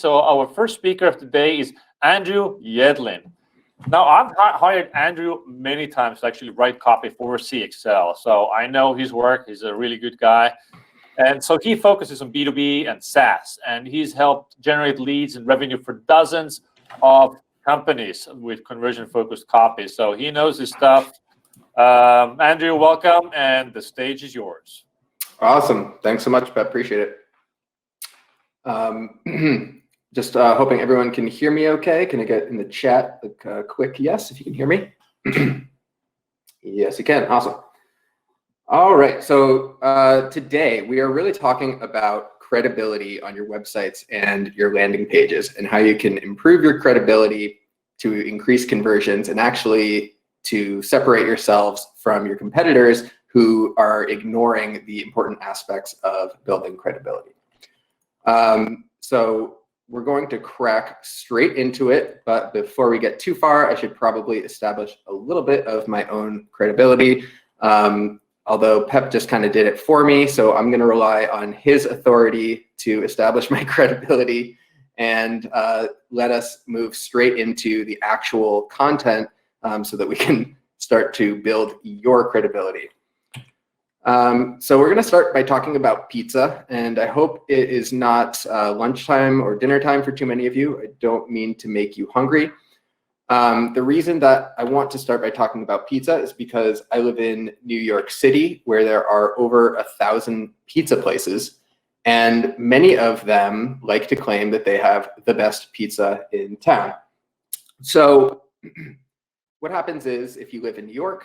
So our first speaker of the day is Andrew Yedlin. Now, I've hired Andrew many times to actually write copy for CXL. So I know his work. He's a really good guy. And so he focuses on B2B and SaaS, and he's helped generate leads and revenue for dozens of companies with conversion-focused copy. So he knows his stuff. Andrew, welcome, and the stage is yours. Awesome. Thanks so much, Pep. Appreciate it. Just hoping everyone can hear me okay. Can I get in the chat a quick yes if you can hear me? Yes, you can. Awesome. All right. So today we are really talking about credibility on your websites and your landing pages and how you can improve your credibility to increase conversions and actually to separate yourselves from your competitors who are ignoring the important aspects of building credibility. So we're going to crack straight into it, but before we get too far, I should probably establish a little bit of my own credibility. Although Pep just kind of did it for me, so I'm going to rely on his authority to establish my credibility and let us move straight into the actual content so that we can start to build your credibility. So we're going to start by talking about pizza, and I hope it is not lunchtime or dinner time for too many of you. I don't mean to make you hungry. The reason that I want to start by talking about pizza is because I live in New York City, where there are over 1,000 pizza places, and many of them like to claim that they have the best pizza in town. So what happens is if you live in New York,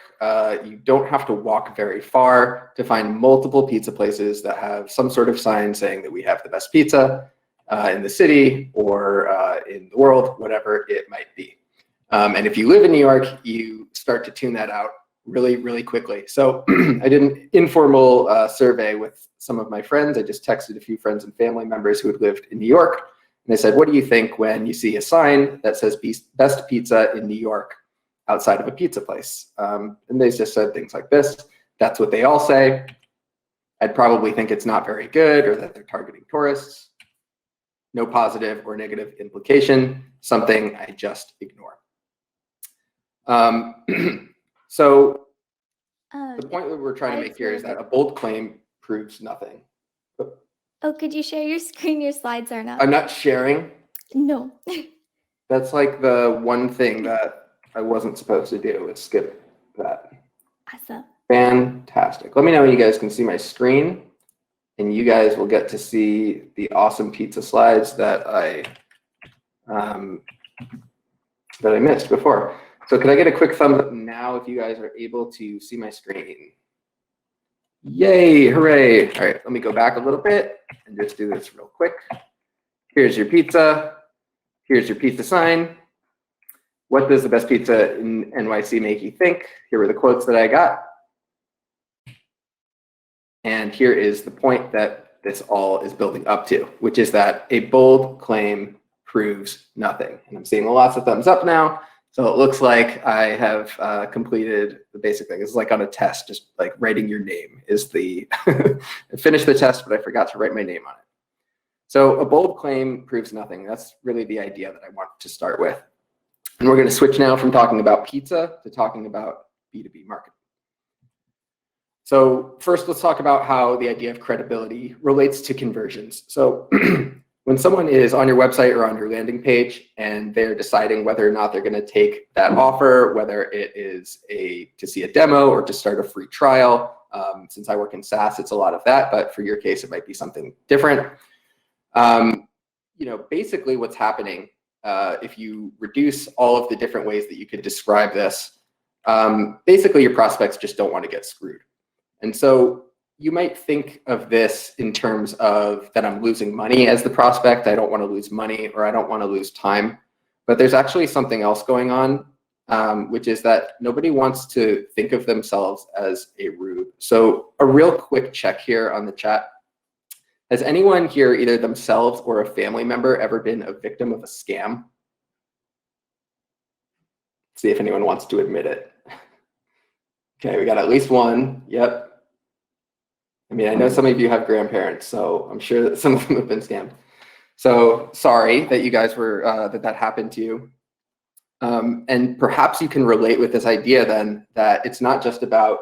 you don't have to walk very far to find multiple pizza places that have some sort of sign saying that we have the best pizza in the city or in the world, whatever it might be. And if you live in New York, you start to tune that out really, really quickly. So I did an informal survey with some of my friends. I just texted a few friends and family members who had lived in New York. And I said, what do you think when you see a sign that says best pizza in New York outside of a pizza place? And they just said things like this. That's what they all say. I'd probably think it's not very good or that they're targeting tourists. No positive or negative implication, something I just ignore. So the point that we're trying to make here is that a bold claim proves nothing. Oh, could you share your screen? Your slides aren't up. I'm not sharing. No. That's like the one thing that I wasn't supposed to do is skip that. Awesome. Fantastic. Let me know when you guys can see my screen, and you guys will get to see the awesome pizza slides that I missed before. So can I get a quick thumbs up now if you guys are able to see my screen? Yay, hooray. All right, let me go back a little bit and just do this real quick. Here's your pizza. Here's your pizza sign. What does the best pizza in NYC make you think? Here were the quotes that I got. And here is the point that this all is building up to, which is that a bold claim proves nothing. And I'm seeing lots of thumbs up now. So it looks like I have completed the basic thing. It's like on a test, just like writing your name is the, I finished the test, but I forgot to write my name on it. So a bold claim proves nothing. That's really the idea that I want to start with. And we're going to switch now from talking about pizza to talking about B2B marketing. So first, let's talk about how the idea of credibility relates to conversions. So when someone is on your website or on your landing page and they're deciding whether or not they're going to take that offer, whether it is to see a demo or to start a free trial, since I work in SaaS, it's a lot of that, but for your case, it might be something different. Basically what's happening, if you reduce all of the different ways that you could describe this, basically your prospects just don't want to get screwed. And so you might think of this in terms of that I'm losing money as the prospect. I don't want to lose money or I don't want to lose time. But there's actually something else going on, which is that nobody wants to think of themselves as a rube. So a real quick check here on the chat. Has anyone here, either themselves or a family member, ever been a victim of a scam? See if anyone wants to admit it. Okay, we got at least one. Yep. I mean, I know some of you have grandparents, so I'm sure that some of them have been scammed. So sorry that you guys were, that happened to you. And perhaps you can relate with this idea then that it's not just about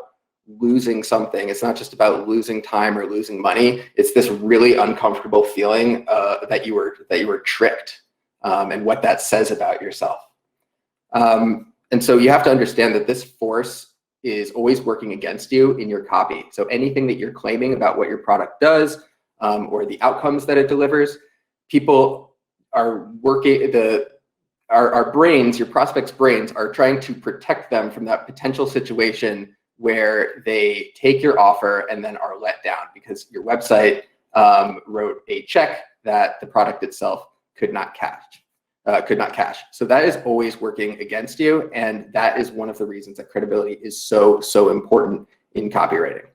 losing something. It's not just about losing time or losing money. It's this really uncomfortable feeling that you were tricked, and what that says about yourself. And so you have to understand that this force is always working against you in your copy. So anything that you're claiming about what your product does, or the outcomes that it delivers, people are working, our brains, your prospects' brains, are trying to protect them from that potential situation where they take your offer and then are let down because your website wrote a check that the product itself could not cash. So that is always working against you, and that is one of the reasons that credibility is so important in copywriting.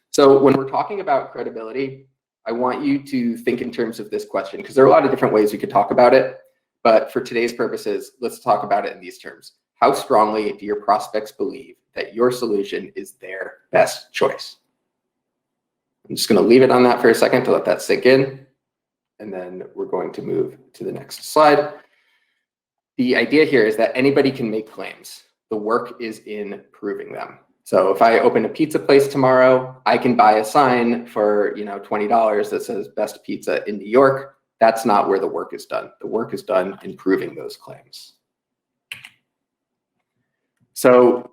So when we're talking about credibility, I want you to think in terms of this question, because there are a lot of different ways we could talk about it, but for today's purposes, let's talk about it in these terms. How strongly do your prospects believe that your solution is their best choice? I'm just going to leave it on that for a second to let that sink in, and then we're going to move to the next slide. The idea here is that anybody can make claims. The work is in proving them. So if I open a pizza place tomorrow, I can buy a sign for $20 that says best pizza in New York. That's not where the work is done. The work is done in proving those claims. So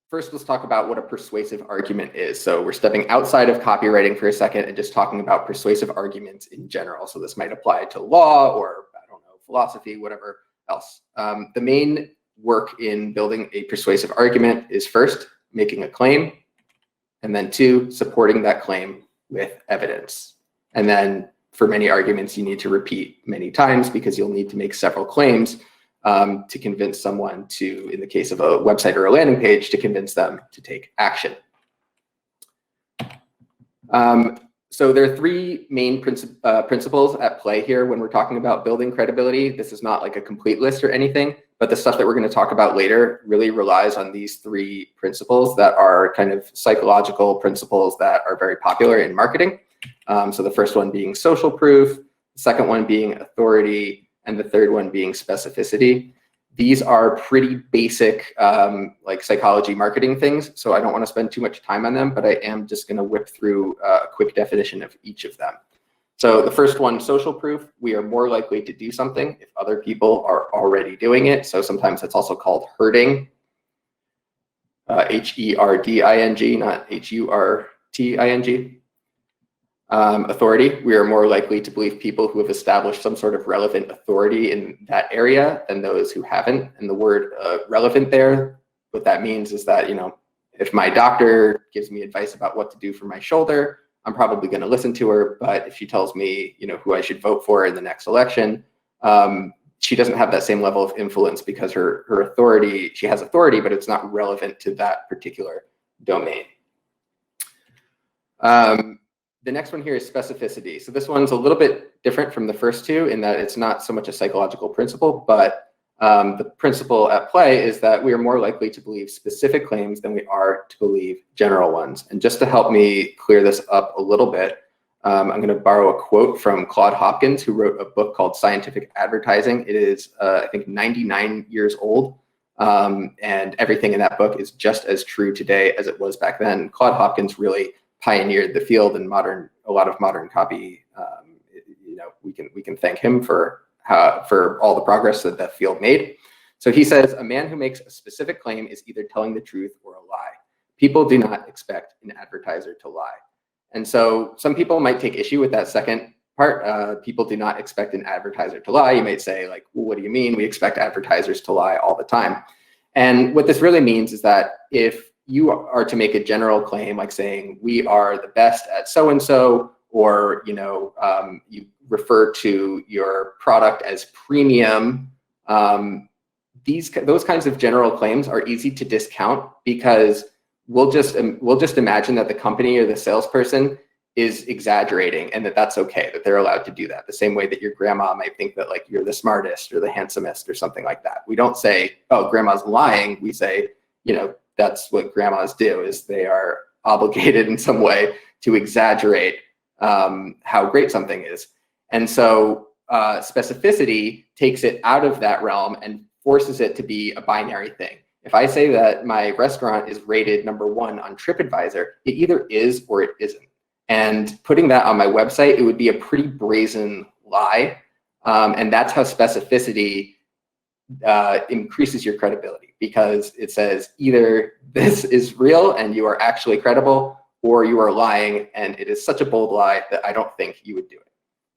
first, let's talk about what a persuasive argument is. So we're stepping outside of copywriting for a second and just talking about persuasive arguments in general. So this might apply to law or, I don't know, philosophy, whatever else. The main work in building a persuasive argument is first, making a claim, and then two, supporting that claim with evidence. And then for many arguments, you need to repeat many times because you'll need to make several claims to convince someone to, in the case of a website or a landing page, to convince them to take action. So there are three main principles at play here when we're talking about building credibility. This is not like a complete list or anything, but the stuff that we're going to talk about later really relies on these three principles that are kind of psychological principles that are very popular in marketing. So the first one being social proof, the second one being authority, and the third one being specificity. These are pretty basic like psychology marketing things, so I don't want to spend too much time on them, but I am just going to whip through a quick definition of each of them. So the first one, social proof, we are more likely to do something if other people are already doing it. So sometimes it's also called herding, H-E-R-D-I-N-G, not H-U-R-T-I-N-G. Authority, we are more likely to believe people who have established some sort of relevant authority in that area than those who haven't. And the word relevant there, what that means is that, if my doctor gives me advice about what to do for my shoulder, I'm probably going to listen to her. But if she tells me, who I should vote for in the next election, she doesn't have that same level of influence because her authority, she has authority, but it's not relevant to that particular domain. The next one here is specificity. So this one's a little bit different from the first two in that it's not so much a psychological principle, but the principle at play is that we are more likely to believe specific claims than we are to believe general ones. And just to help me clear this up a little bit, I'm going to borrow a quote from Claude Hopkins, who wrote a book called Scientific Advertising. It is, I think, 99 years old. And everything in that book is just as true today as it was back then. Claude Hopkins really pioneered the field in a lot of modern copy. We can thank him for all the progress that that field made. So he says, a man who makes a specific claim is either telling the truth or a lie. People do not expect an advertiser to lie. And so some people might take issue with that second part. People do not expect an advertiser to lie. You might say, like, well, what do you mean? We expect advertisers to lie all the time. And what this really means is that if you are to make a general claim, like saying we are the best at so-and-so, or you refer to your product as premium, those kinds of general claims are easy to discount because we'll just imagine that the company or the salesperson is exaggerating and that that's okay, that they're allowed to do that. The same way that your grandma might think that like you're the smartest or the handsomest or something like that. We don't say, oh, grandma's lying. We say, that's what grandmas do, is they are obligated in some way to exaggerate how great something is. And so specificity takes it out of that realm and forces it to be a binary thing. If I say that my restaurant is rated #1 on TripAdvisor, it either is or it isn't. And putting that on my website, it would be a pretty brazen lie. And that's how specificity increases your credibility, because it says either this is real and you are actually credible, or you are lying and it is such a bold lie that I don't think you would do it.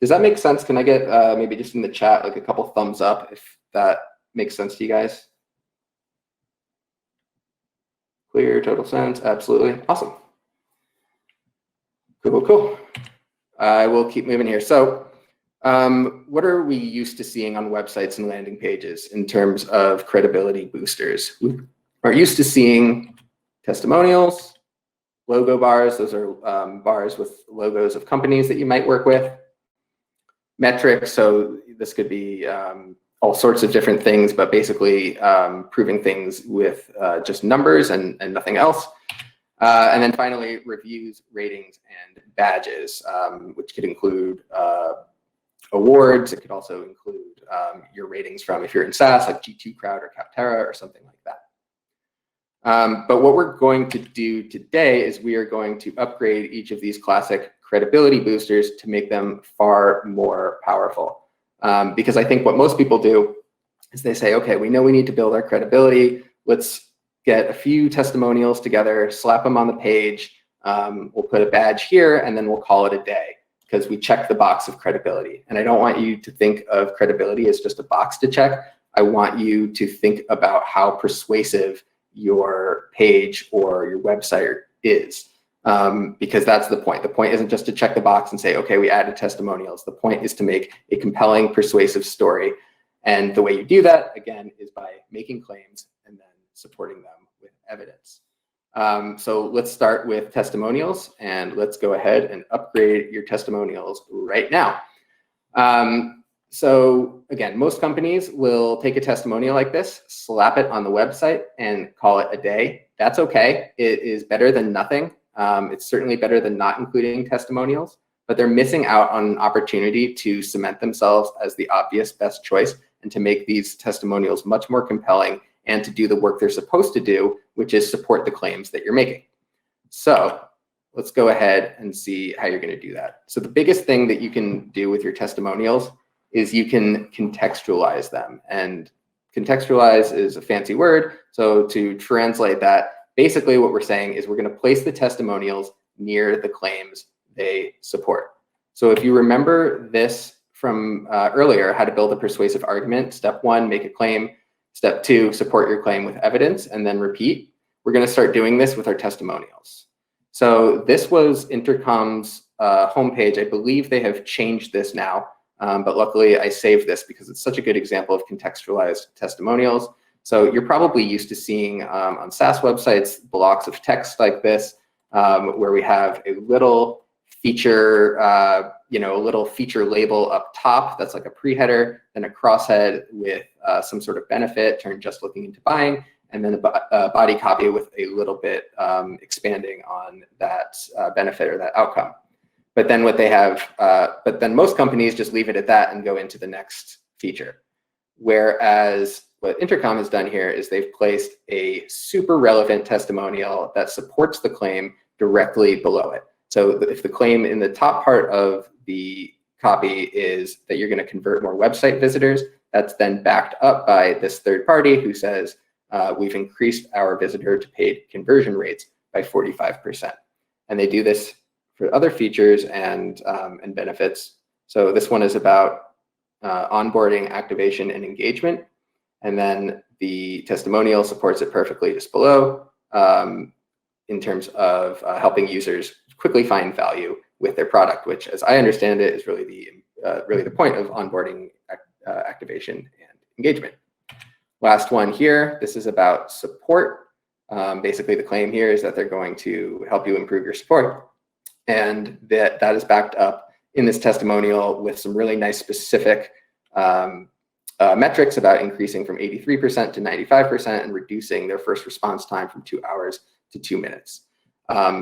Does that make sense? Can I get maybe just in the chat like a couple thumbs up if that makes sense to you guys? Clear, total sense, absolutely. Awesome. Cool. I will keep moving here. So what are we used to seeing on websites and landing pages in terms of credibility boosters? We are used to seeing testimonials, logo bars. Those are bars with logos of companies that you might work with. Metrics, so this could be all sorts of different things, but basically proving things with just numbers and nothing else. And then finally, reviews, ratings, and badges, which could include awards. It could also include your ratings from, if you're in SaaS, like G2 Crowd or Capterra or something like that. But what we're going to do today is we are going to upgrade each of these classic credibility boosters to make them far more powerful. Because I think what most people do is they say, okay, we know we need to build our credibility. Let's get a few testimonials together, slap them on the page. We'll put a badge here, and then we'll call it a day because we check the box of credibility. And I don't want you to think of credibility as just a box to check. I want you to think about how persuasive your page or your website is. Because that's the point. The point isn't just to check the box and say, okay, we added testimonials. The point is to make a compelling, persuasive story. And the way you do that, again, is by making claims and then supporting them with evidence. So let's start with testimonials, and let's go ahead and upgrade your testimonials right now. So again, most companies will take a testimonial like this, slap it on the website, and call it a day. That's okay. It is better than nothing. It's certainly better than not including testimonials, but they're missing out on an opportunity to cement themselves as the obvious best choice and to make these testimonials much more compelling and to do the work they're supposed to do, which is support the claims that you're making. So let's go ahead and see how you're going to do that. So the biggest thing that you can do with your testimonials is you can contextualize them. And contextualize is a fancy word. So to translate that, basically what we're saying is we're going to place the testimonials near the claims they support. So if you remember this from earlier, how to build a persuasive argument, step 1, make a claim. Step 2, support your claim with evidence, and then repeat. We're going to start doing this with our testimonials. So this was Intercom's homepage. I believe they have changed this now, but luckily I saved this because it's such a good example of contextualized testimonials. So you're probably used to seeing on SaaS websites blocks of text like this, where we have a little feature, a little feature label up top that's like a pre-header, then a crosshead with some sort of benefit, turn just looking into buying, and then a body copy with a little bit expanding on that benefit or that outcome. But then what they have, but then most companies just leave it at that and go into the next feature. Whereas what Intercom has done here is they've placed a super relevant testimonial that supports the claim directly below it. So if the claim in the top part of the copy is that you're going to convert more website visitors, that's then backed up by this third party who says, we've increased our visitor to paid conversion rates by 45%. And they do this for other features and benefits. So this one is about onboarding, activation, and engagement. And then the testimonial supports it perfectly just below in terms of helping users quickly find value with their product, which, as I understand it, is really the point of onboarding, activation, and engagement. Last one here, this is about support. Basically, the claim here is that they're going to help you improve your support. And that is backed up in this testimonial with some really nice specific metrics about increasing from 83% to 95% and reducing their first response time from 2 hours to 2 minutes.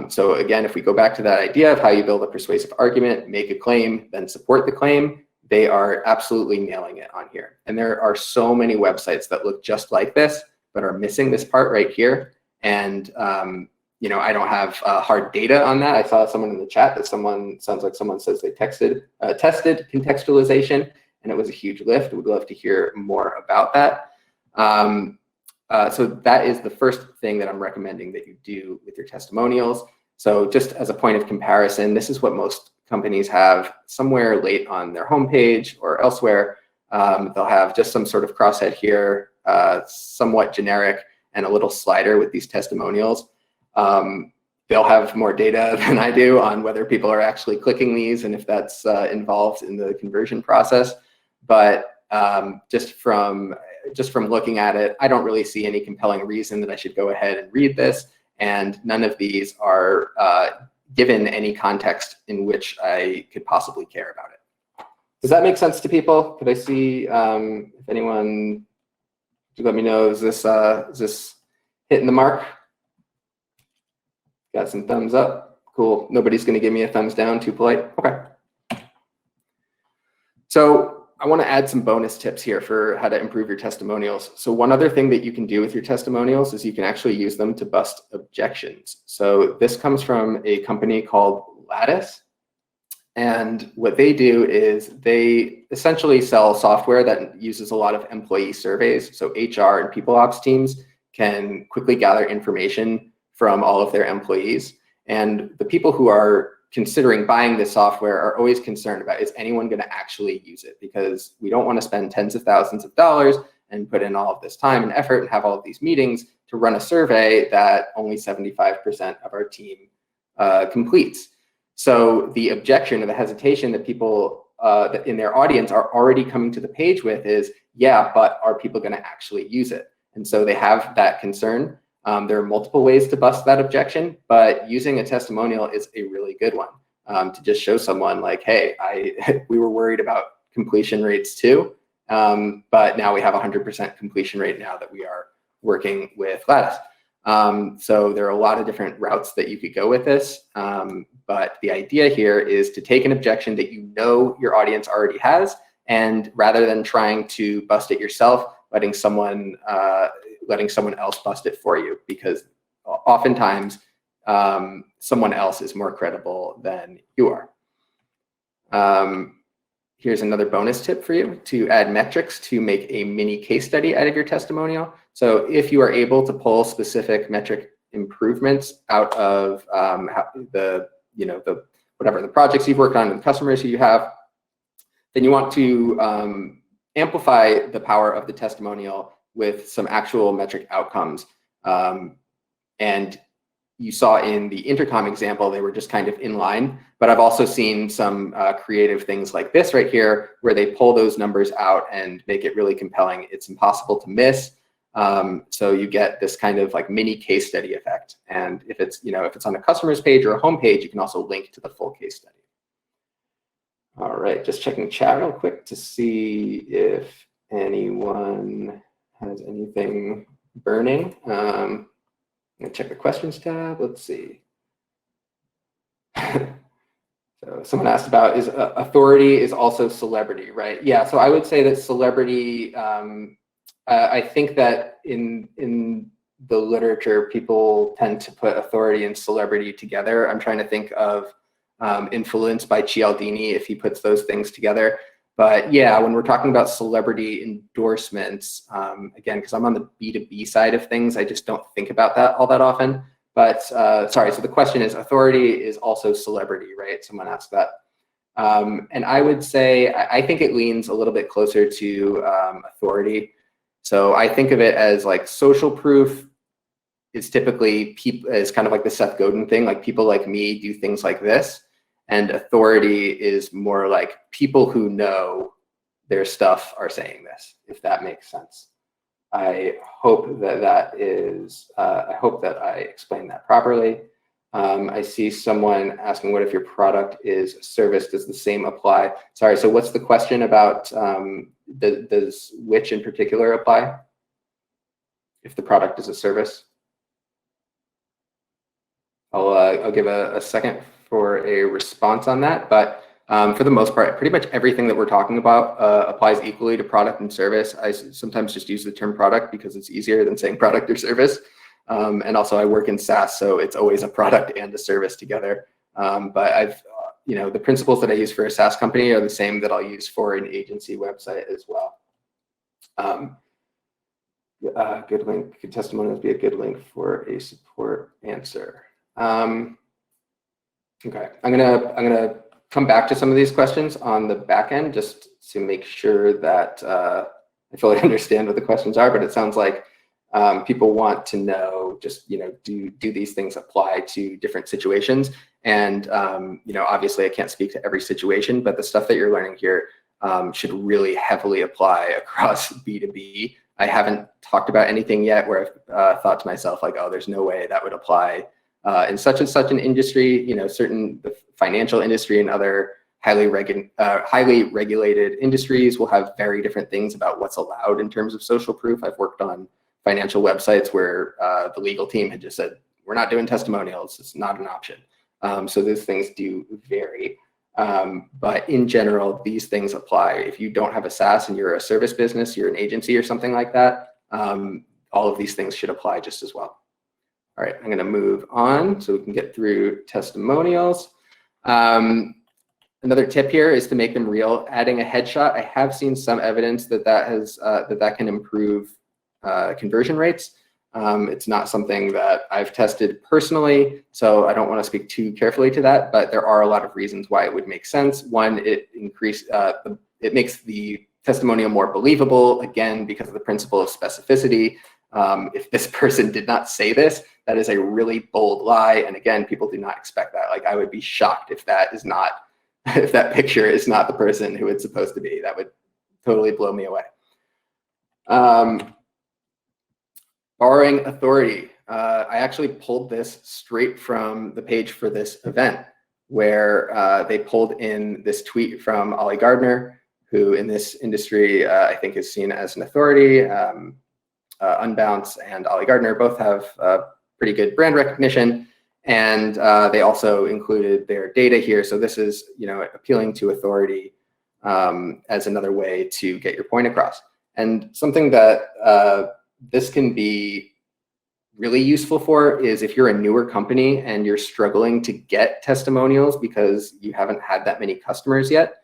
So again, if we go back to that idea of how you build a persuasive argument, make a claim, then support the claim, they are absolutely nailing it on here. And there are so many websites that look just like this, but are missing this part right here. And you know, I don't have hard data on that. I saw someone in the chat that sounds like someone says they tested contextualization, and it was a huge lift. We'd love to hear more about that. So that is the first thing that I'm recommending that you do with your testimonials. So just as a point of comparison, this is what most companies have somewhere late on their homepage or elsewhere. They'll have just some sort of crosshead here, somewhat generic, and a little slider with these testimonials. They'll have more data than I do on whether people are actually clicking these and if that's involved in the conversion process. But just from looking at it, I don't really see any compelling reason that I should go ahead and read this. And none of these are given any context in which I could possibly care about it. Does that make sense to people? Could I see if anyone could let me know, is this hitting the mark? Got some thumbs up. Cool. Nobody's going to give me a thumbs down. Too polite. Okay. So I want to add some bonus tips here for how to improve your testimonials. So one other thing that you can do with your testimonials is you can actually use them to bust objections. So this comes from a company called Lattice. And what they do is they essentially sell software that uses a lot of employee surveys. So HR and people ops teams can quickly gather information from all of their employees. And the people who are considering buying this software are always concerned about, is anyone going to actually use it? Because we don't want to spend tens of thousands of dollars and put in all of this time and effort and have all of these meetings to run a survey that only 75% of our team completes. So the objection or the hesitation that people that in their audience are already coming to the page with is, yeah, but are people going to actually use it? And so they have that concern. There are multiple ways to bust that objection, but using a testimonial is a really good one to just show someone like, hey, we were worried about completion rates too, but now we have 100% completion rate now that we are working with Lattice. So there are a lot of different routes that you could go with this, but the idea here is to take an objection that you know your audience already has, and rather than trying to bust it yourself, letting someone else bust it for you, because oftentimes someone else is more credible than you are. Here's another bonus tip for you to add metrics to make a mini case study out of your testimonial. So if you are able to pull specific metric improvements out of the projects you've worked on and the customers who you have, then you want to amplify the power of the testimonial with some actual metric outcomes. And you saw in the intercom example, they were just kind of in line, but I've also seen some creative things like this right here, where they pull those numbers out and make it really compelling. It's impossible to miss. So you get this kind of like mini case study effect. And if it's on a customer's page or a home page, you can also link to the full case study. All right, just checking chat real quick to see if anyone has anything burning. I'm gonna check the questions tab. Let's see. So someone asked about, is authority is also celebrity, right? Yeah, so I would say that celebrity, I think that in the literature, people tend to put authority and celebrity together. I'm trying to think of Influence by Cialdini, if he puts those things together. But yeah, when we're talking about celebrity endorsements, again, because I'm on the B2B side of things, I just don't think about that all that often. But sorry, so the question is, authority is also celebrity, right? Someone asked that. And I would say, I think it leans a little bit closer to authority. So I think of it as like social proof is typically is kind of like the Seth Godin thing, like people like me do things like this. And authority is more like people who know their stuff are saying this, if that makes sense. I hope that I hope that I explained that properly. I see someone asking, what if your product is a service? Does the same apply? Sorry, so what's the question about, does which in particular apply? If the product is a service? I'll give a second for a response on that, but for the most part, pretty much everything that we're talking about applies equally to product and service. I sometimes just use the term product because it's easier than saying product or service. And also I work in SaaS, so it's always a product and a service together. But the principles that I use for a SaaS company are the same that I'll use for an agency website as well. Good link. Could testimonials be a good link for a support answer? Okay, I'm gonna come back to some of these questions on the back end just to make sure that I fully understand what the questions are. But it sounds like people want to know just do these things apply to different situations? And obviously I can't speak to every situation, but the stuff that you're learning here should really heavily apply across B2B. I haven't talked about anything yet where I've thought to myself like, oh, there's no way that would apply in such and such an industry. The financial industry and other highly regulated industries will have very different things about what's allowed in terms of social proof. I've worked on financial websites where the legal team had just said, we're not doing testimonials, it's not an option. So those things do vary. But in general, these things apply. If you don't have a SaaS and you're a service business, you're an agency or something like that, all of these things should apply just as well. All right, I'm going to move on so we can get through testimonials. Another tip here is to make them real. Adding a headshot, I have seen some evidence that that can improve conversion rates. It's not something that I've tested personally, so I don't want to speak too carefully to that, but there are a lot of reasons why it would make sense. One, it makes the testimonial more believable, again, because of the principle of specificity. If this person did not say this, that is a really bold lie. And again, people do not expect that. Like, I would be shocked if that is not, if that picture is not the person who it's supposed to be. That would totally blow me away. Borrowing authority. I actually pulled this straight from the page for this event, where they pulled in this tweet from Ollie Gardner, who in this industry, I think is seen as an authority. Unbounce and Ollie Gardner both have pretty good brand recognition, and they also included their data here. So this is, appealing to authority as another way to get your point across. And something that this can be really useful for is if you're a newer company and you're struggling to get testimonials because you haven't had that many customers yet,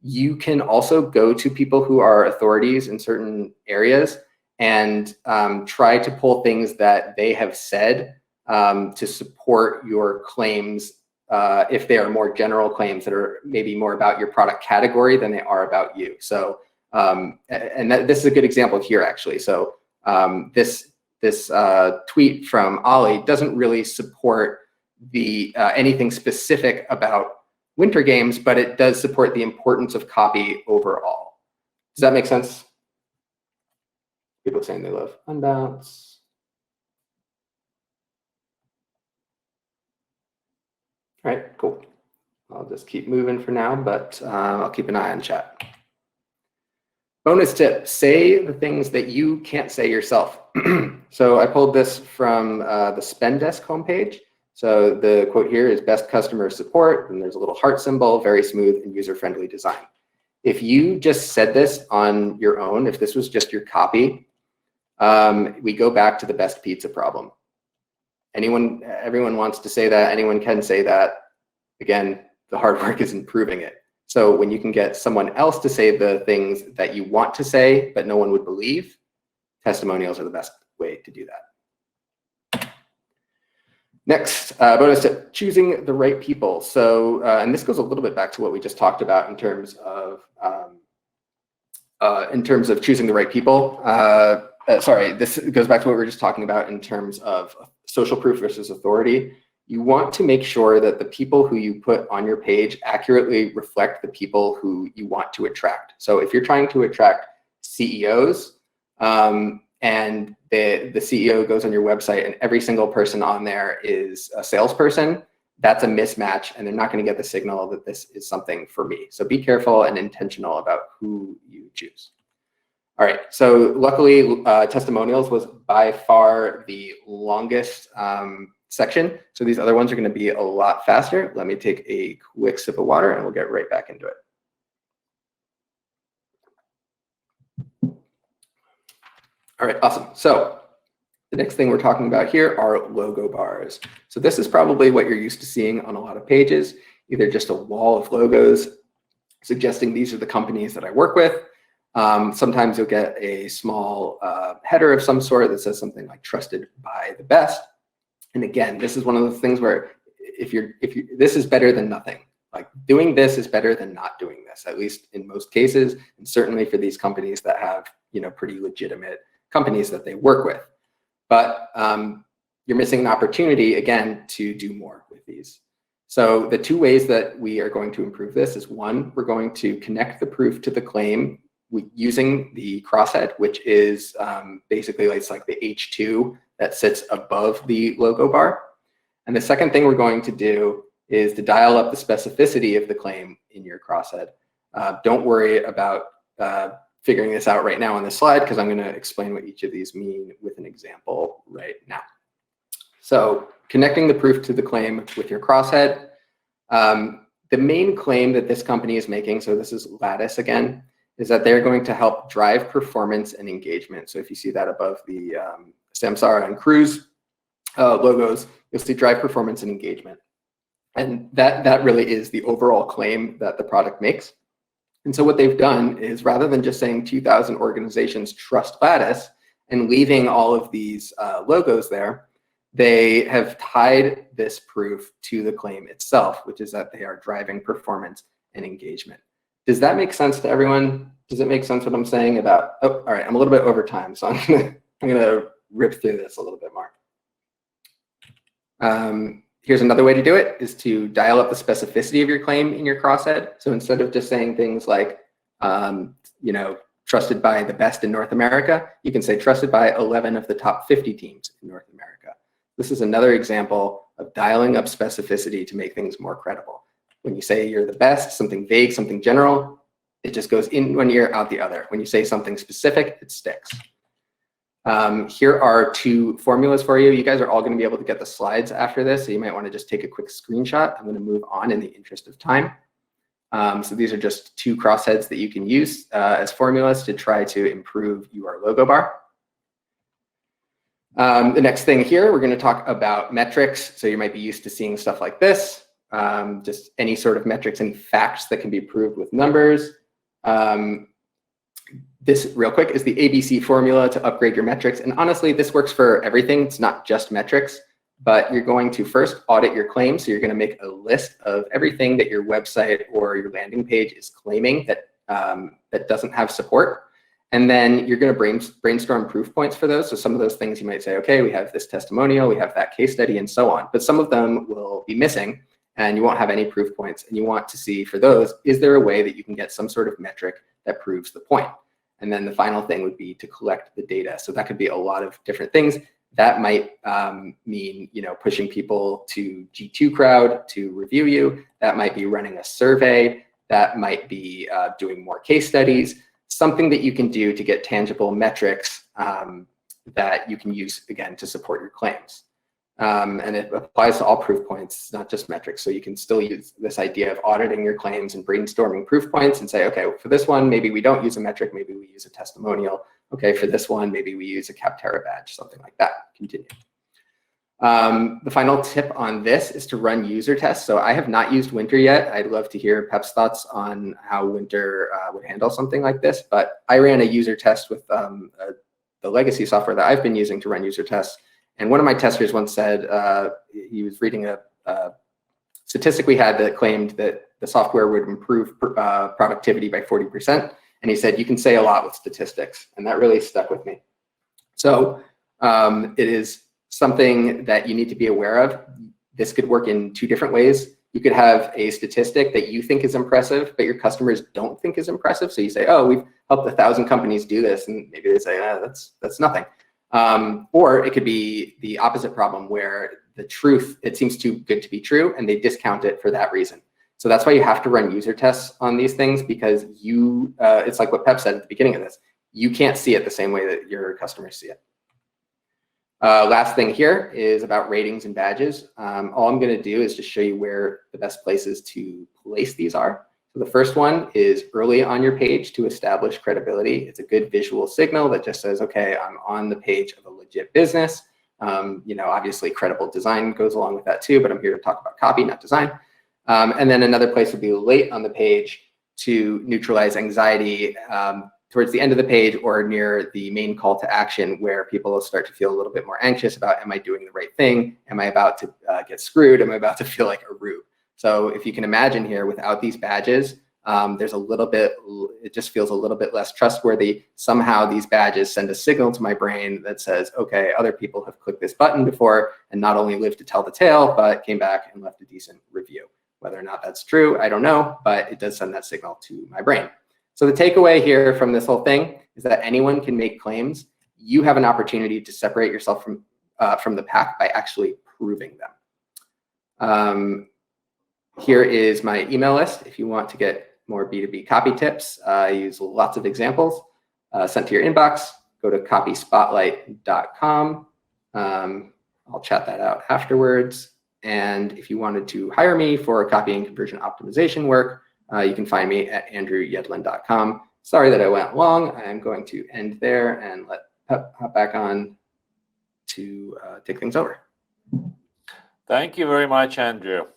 you can also go to people who are authorities in certain areas and try to pull things that they have said to support your claims if they are more general claims that are maybe more about your product category than they are about you. So, this is a good example here, actually. So this tweet from Ollie doesn't really support the anything specific about Wynter games, but it does support the importance of copy overall. Does that make sense? People saying they love Unbounce. All right, cool. I'll just keep moving for now, but I'll keep an eye on chat. Bonus tip, say the things that you can't say yourself. So I pulled this from the Spendesk homepage. So the quote here is best customer support, and there's a little heart symbol, very smooth and user-friendly design. If you just said this on your own, if this was just your copy, we go back to the best pizza problem. Everyone wants to say that, anyone can say that. Again, the hard work is improving it. So when you can get someone else to say the things that you want to say, but no one would believe, testimonials are the best way to do that. Next, bonus tip, choosing the right people. So, and this goes a little bit back to what we just talked about in terms of choosing the right people. Sorry, this goes back to what we were just talking about in terms of social proof versus authority. You want to make sure that the people who you put on your page accurately reflect the people who you want to attract. So if you're trying to attract CEOs and the CEO goes on your website and every single person on there is a salesperson, that's a mismatch, and they're not going to get the signal that this is something for me. So be careful and intentional about who you choose. All right, so luckily testimonials was by far the longest section. So these other ones are going to be a lot faster. Let me take a quick sip of water and we'll get right back into it. All right, awesome. So the next thing we're talking about here are logo bars. So this is probably what you're used to seeing on a lot of pages, either just a wall of logos suggesting these are the companies that I work with. Sometimes you'll get a small header of some sort that says something like trusted by the best. And again, this is one of those things where this is better than nothing. Like doing this is better than not doing this, at least in most cases, and certainly for these companies that have, pretty legitimate companies that they work with. But you're missing an opportunity, again, to do more with these. So the two ways that we are going to improve this is, one, we're going to connect the proof to the claim using the crosshead, which is basically it's like the H2 that sits above the logo bar. And the second thing we're going to do is to dial up the specificity of the claim in your crosshead. Don't worry about figuring this out right now on this slide, because I'm going to explain what each of these mean with an example right now. So connecting the proof to the claim with your crosshead. The main claim that this company is making, so this is Lattice again, is that they're going to help drive performance and engagement. So if you see that above the Samsara and Cruise logos, you'll see drive performance and engagement. And that really is the overall claim that the product makes. And so what they've done is, rather than just saying 2,000 organizations trust Lattice and leaving all of these logos there, they have tied this proof to the claim itself, which is that they are driving performance and engagement. Does that make sense to everyone? Does it make sense what I'm saying about, oh, all right, I'm a little bit over time, so I'm gonna rip through this a little bit more. Here's another way to do it, is to dial up the specificity of your claim in your crosshead. So instead of just saying things like, trusted by the best in North America, you can say trusted by 11 of the top 50 teams in North America. This is another example of dialing up specificity to make things more credible. When you say you're the best, something vague, something general, it just goes in one ear, out the other. When you say something specific, it sticks. Here are two formulas for you. You guys are all going to be able to get the slides after this, so you might want to just take a quick screenshot. I'm going to move on in the interest of time. So these are just two crossheads that you can use as formulas to try to improve your logo bar. The next thing here, we're going to talk about metrics. So you might be used to seeing stuff like this, just any sort of metrics, any facts that can be proved with numbers. This, real quick, is the ABC formula to upgrade your metrics. And honestly, this works for everything. It's not just metrics, but you're going to first audit your claims. So you're going to make a list of everything that your website or your landing page is claiming that, that doesn't have support. And then you're going to brainstorm proof points for those. So some of those things you might say, okay, we have this testimonial, we have that case study, and so on. But some of them will be missing, and you won't have any proof points. And you want to see for those, is there a way that you can get some sort of metric that proves the point? And then the final thing would be to collect the data. So that could be a lot of different things. That might mean, pushing people to G2 Crowd to review you. That might be running a survey. That might be doing more case studies. Something that you can do to get tangible metrics that you can use, again, to support your claims. And it applies to all proof points, not just metrics. So you can still use this idea of auditing your claims and brainstorming proof points and say, okay, for this one, maybe we don't use a metric, maybe we use a testimonial. Okay, for this one, maybe we use a Capterra badge, something like that. Continue. The final tip on this is to run user tests. So I have not used Wynter yet. I'd love to hear Pep's thoughts on how Wynter would handle something like this. But I ran a user test with the legacy software that I've been using to run user tests. And one of my testers once said, he was reading a statistic we had that claimed that the software would improve productivity by 40%. And he said, you can say a lot with statistics. And that really stuck with me. So it is something that you need to be aware of. This could work in two different ways. You could have a statistic that you think is impressive, but your customers don't think is impressive. So you say, oh, we've helped 1,000 companies do this. And maybe they say, that's nothing. Or it could be the opposite problem, where the truth, it seems too good to be true, and they discount it for that reason. So that's why you have to run user tests on these things, because it's like what Pep said at the beginning of this, you can't see it the same way that your customers see it. Last thing here is about ratings and badges. All I'm going to do is just show you where the best places to place these are. So the first one is early on your page to establish credibility. It's a good visual signal that just says, okay, I'm on the page of a legit business. Obviously credible design goes along with that too, but I'm here to talk about copy, not design. And then another place would be late on the page to neutralize anxiety towards the end of the page or near the main call to action, where people will start to feel a little bit more anxious about, am I doing the right thing? Am I about to get screwed? Am I about to feel like a rube? So if you can imagine here, without these badges, there's a little bit, it just feels a little bit less trustworthy. Somehow these badges send a signal to my brain that says, okay, other people have clicked this button before and not only lived to tell the tale, but came back and left a decent review. Whether or not that's true, I don't know, but it does send that signal to my brain. So the takeaway here from this whole thing is that anyone can make claims. You have an opportunity to separate yourself from the pack by actually proving them. Here is my email list. If you want to get more B2B copy tips, I use lots of examples sent to your inbox. Go to copyspotlight.com. I'll chat that out afterwards. And if you wanted to hire me for copy and conversion optimization work, you can find me at andrewyedlin.com. Sorry that I went long. I'm going to end there and let Pep hop back on to take things over. Thank you very much, Andrew.